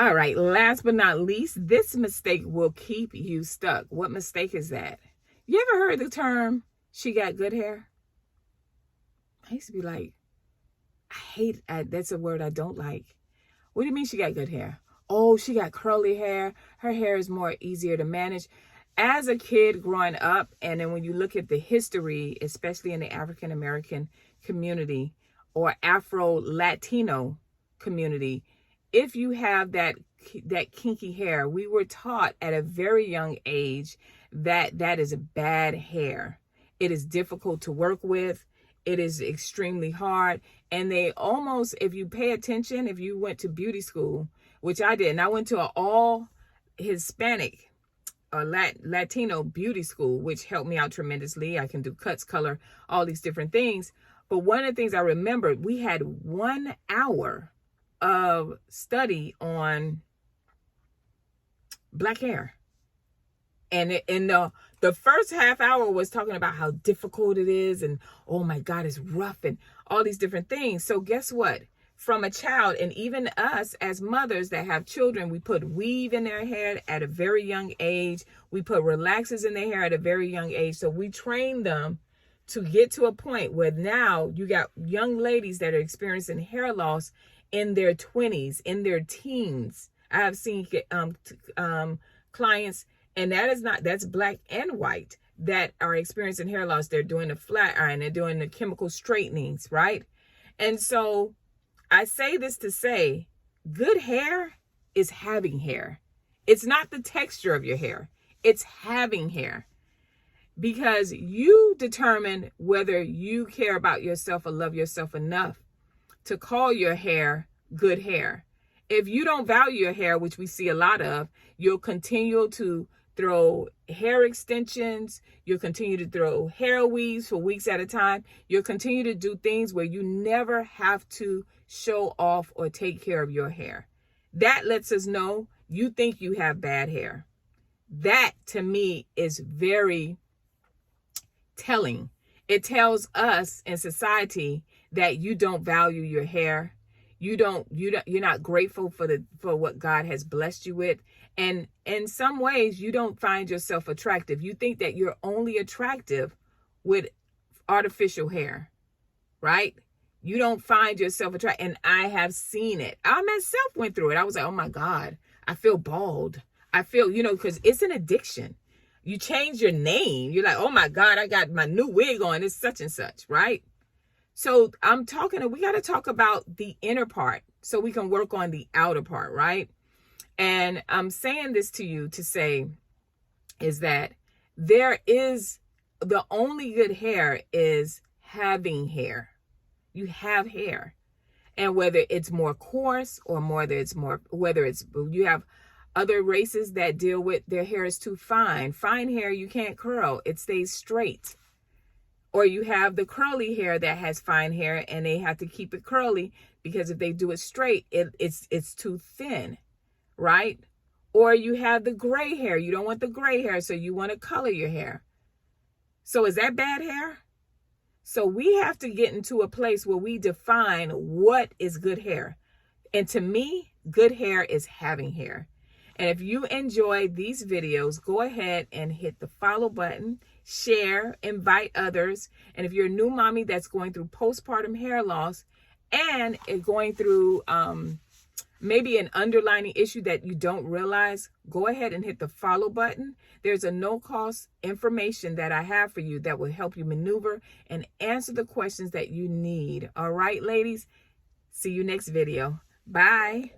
All right, last but not least, this mistake will keep you stuck. What mistake is that? You ever heard the term, she got good hair? I used to be like, that's a word I don't like. What do you mean she got good hair? Oh, she got curly hair. Her hair is more easier to manage. As a kid growing up, and then when you look at the history, especially in the African American community or Afro-Latino community, if you have that kinky hair, we were taught at a very young age that that is bad hair. It is difficult to work with. It is extremely hard. And they almost, if you pay attention, if you went to beauty school, which I did, and I went to an all Hispanic or Latino beauty school, which helped me out tremendously. I can do cuts, color, all these different things. But one of the things I remembered, we had 1 hour of study on black hair. And in the first half hour was talking about how difficult it is and, oh my God, it's rough and all these different things. So guess what? From a child, and even us as mothers that have children, we put weave in their hair at a very young age. We put relaxers in their hair at a very young age. So we train them to get to a point where now you got young ladies that are experiencing hair loss in their 20s, in their teens. I have seen clients, and that's black and white, that are experiencing hair loss. They're doing the flat iron, they're doing the chemical straightenings, right? And so I say this to say, good hair is having hair. It's not the texture of your hair. It's having hair. Because you determine whether you care about yourself or love yourself enough to call your hair good hair. If you don't value your hair, which we see a lot of, you'll continue to throw hair extensions. You'll continue to throw hair weaves for weeks at a time. You'll continue to do things where you never have to show off or take care of your hair. That lets us know you think you have bad hair. That, to me, is very telling. It tells us in society that you don't value your hair. You're not grateful for what God has blessed you with. And in some ways, you don't find yourself attractive. You think that you're only attractive with artificial hair, right? You don't find yourself attractive. And I have seen it. I myself went through it. I was like, oh my God, I feel bald. I feel, because it's an addiction. You change your name. You're like, oh my God, I got my new wig on. It's such and such, right? So we got to talk about the inner part so we can work on the outer part, right? And I'm saying this to you to say is that the only good hair is having hair. You have hair. And whether it's more coarse or you have other races that deal with their hair is too fine. Fine hair, you can't curl. It stays straight. Or you have the curly hair that has fine hair and they have to keep it curly because if they do it straight, it's too thin, right? Or you have the gray hair. You don't want the gray hair, so you want to color your hair. So is that bad hair? So we have to get into a place where we define what is good hair. And to me, good hair is having hair. And if you enjoy these videos, go ahead and hit the follow button, share, invite others. And if you're a new mommy that's going through postpartum hair loss and going through maybe an underlying issue that you don't realize, go ahead and hit the follow button. There's a no-cost information that I have for you that will help you maneuver and answer the questions that you need. All right, ladies? See you next video. Bye.